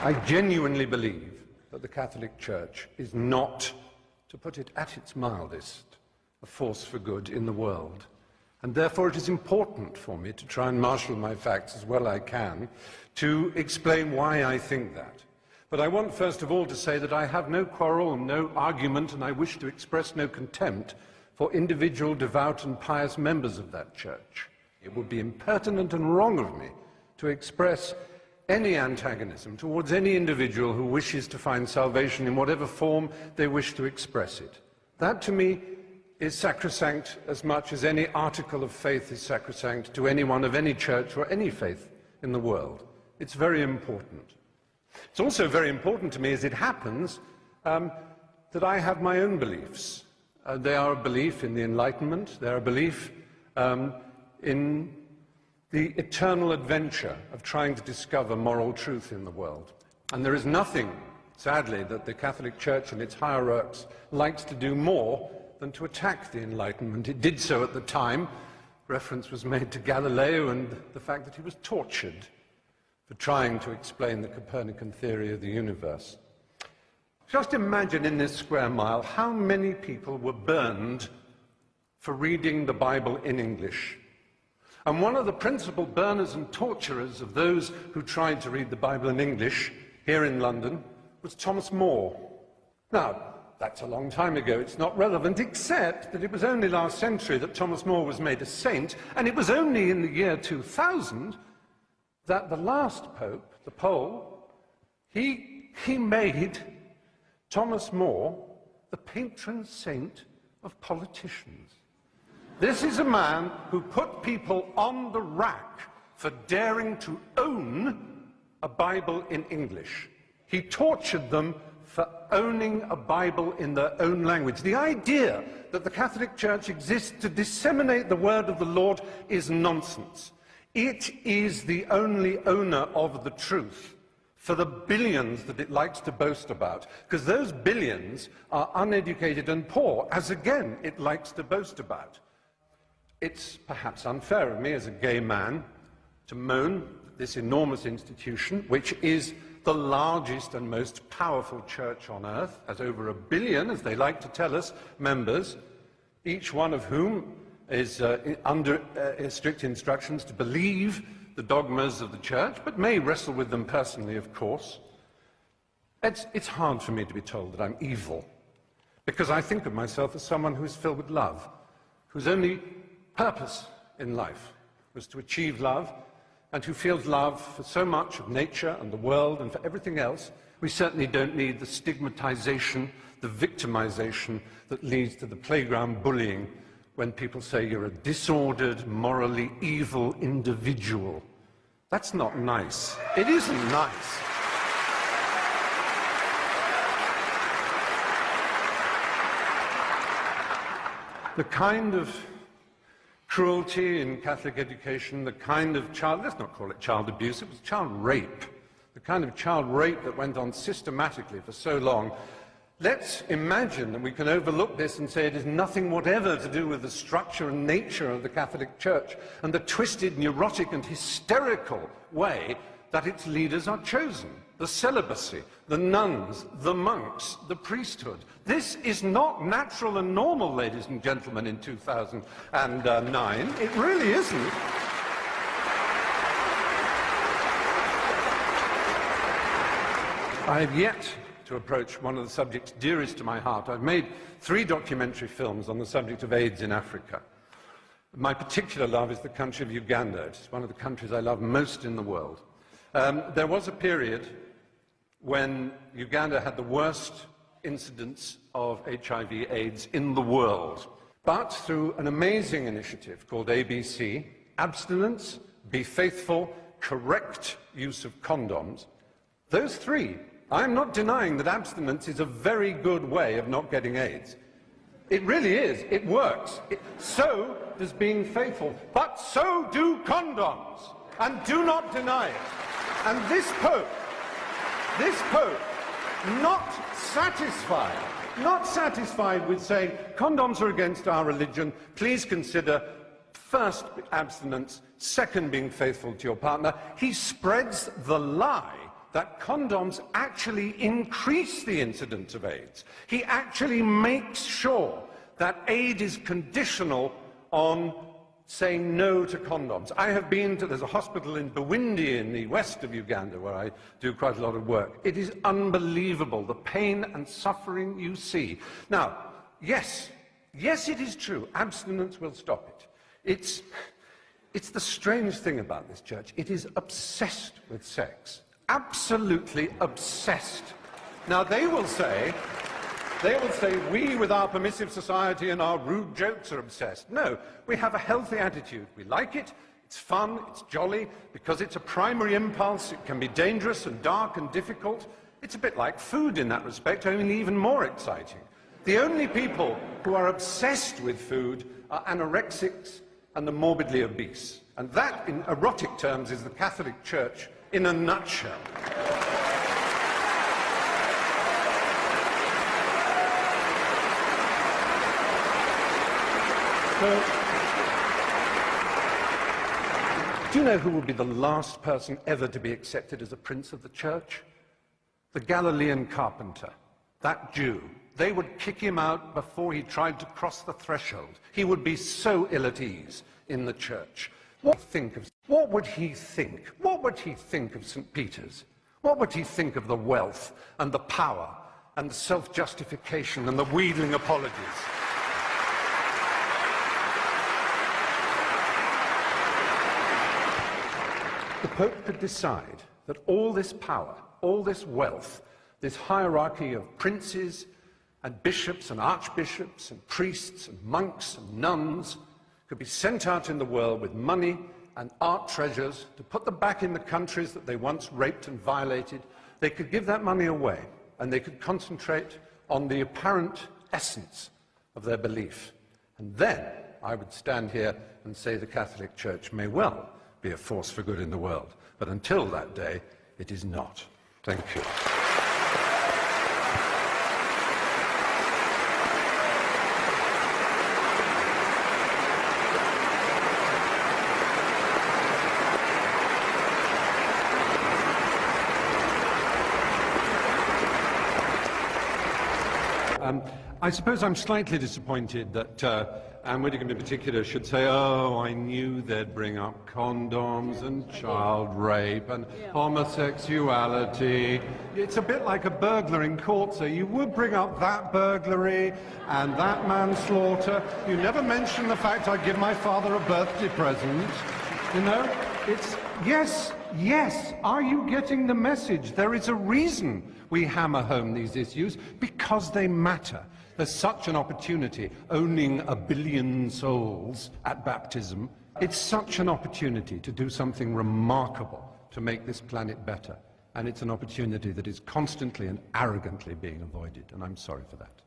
I genuinely believe that the Catholic Church is not, to put it at its mildest, a force for good in the world. And therefore it is important for me to try and marshal my facts as well as I can to explain why I think that. But I want first of all to say that I have no quarrel and no argument, and I wish to express no contempt for individual devout and pious members of that church. It would be impertinent and wrong of me to express any antagonism towards any individual who wishes to find salvation in whatever form they wish to express it. That, to me, is sacrosanct as much as any article of faith is sacrosanct to anyone of any church or any faith in the world. It's very important. It's also very important to me, as it happens, that I have my own beliefs. They are a belief in the Enlightenment. They are a belief in the eternal adventure of trying to discover moral truth in the world. And there is nothing, sadly, that the Catholic Church and its hierarchs likes to do more than to attack the Enlightenment. It did so at the time. Reference was made to Galileo and the fact that he was tortured for trying to explain the Copernican theory of the universe. Just imagine in this square mile how many people were burned for reading the Bible in English. And one of the principal burners and torturers of those who tried to read the Bible in English here in London was Thomas More. Now, that's a long time ago. It's not relevant, except that it was only last century that Thomas More was made a saint, and it was only in the year 2000 that the last pope, the Pole, he made Thomas More the patron saint of politicians. This is a man who put people on the rack for daring to own a Bible in English. He tortured them for owning a Bible in their own language. The idea that the Catholic Church exists to disseminate the word of the Lord is nonsense. It is the only owner of the truth for the billions that it likes to boast about, because those billions are uneducated and poor, as again it likes to boast about. It's perhaps unfair of me as a gay man to moan at this enormous institution, which is the largest and most powerful church on earth, has over 1 billion, as they like to tell us, members, each one of whom is under strict instructions to believe the dogmas of the church, but may wrestle with them personally, of course. It's hard for me to be told that I'm evil, because I think of myself as someone who is filled with love, whose only purpose in life was to achieve love, and who feels love for so much of nature and the world and for everything else. We certainly don't need the stigmatization, the victimization that leads to the playground bullying when people say you're a disordered, morally evil individual. That's not nice. It isn't nice. The kind of cruelty in Catholic education, the kind of let's not call it child abuse, it was child rape. The kind of child rape that went on systematically for so long. Let's imagine that we can overlook this and say it is nothing whatever to do with the structure and nature of the Catholic Church and the twisted, neurotic and hysterical way that its leaders are chosen. The celibacy, the nuns, the monks, the priesthood. This is not natural and normal, ladies and gentlemen, in 2009. It really isn't. I have yet to approach one of the subjects dearest to my heart. I've made 3 documentary films on the subject of AIDS in Africa. My particular love is the country of Uganda. It's one of the countries I love most in the world. There was a period when Uganda had the worst incidence of HIV/AIDS in the world. But through an amazing initiative called ABC, abstinence, be faithful, correct use of condoms, those 3, I'm not denying that abstinence is a very good way of not getting AIDS. It really is. It works. So does being faithful. But so do condoms. And do not deny it. And this Pope, not satisfied with saying condoms are against our religion, please consider first abstinence, second being faithful to your partner. He spreads the lie that condoms actually increase the incidence of AIDS. He actually makes sure that aid is conditional on saying no to condoms. I have been to, there's a hospital in Bwindi in the west of Uganda where I do quite a lot of work. It is unbelievable, the pain and suffering you see. Now, yes, it is true, abstinence will stop it. It's the strange thing about this church. It is obsessed with sex. Absolutely obsessed. Now, they will say, we with our permissive society and our rude jokes are obsessed. No, we have a healthy attitude. We like it, it's fun, it's jolly, because it's a primary impulse. It can be dangerous and dark and difficult. It's a bit like food in that respect, only even more exciting. The only people who are obsessed with food are anorexics and the morbidly obese. And that, in erotic terms, is the Catholic Church in a nutshell. So, do you know who will be the last person ever to be accepted as a prince of the church? The Galilean carpenter, that Jew. They would kick him out before he tried to cross the threshold. He would be so ill at ease in the church. What would he think? What would he think of St. Peter's? What would he think of the wealth and the power and the self-justification and the wheedling apologies? The Pope could decide that all this power, all this wealth, this hierarchy of princes and bishops and archbishops and priests and monks and nuns could be sent out in the world with money and art treasures to put them back in the countries that they once raped and violated. They could give that money away, and they could concentrate on the apparent essence of their belief. And then I would stand here and say the Catholic Church may well be a force for good in the world. But until that day, it is not. Thank you. I suppose I'm slightly disappointed that Anne Widdecombe in particular should say, oh, I knew they'd bring up condoms and child rape and homosexuality. It's a bit like a burglar in court, so you would bring up that burglary and that manslaughter. You never mention the fact I give my father a birthday present. You know, it's, yes, are you getting the message? There is a reason we hammer home these issues, because they matter. There's such an opportunity, owning 1 billion souls at baptism. It's such an opportunity to do something remarkable to make this planet better. And it's an opportunity that is constantly and arrogantly being avoided, and I'm sorry for that.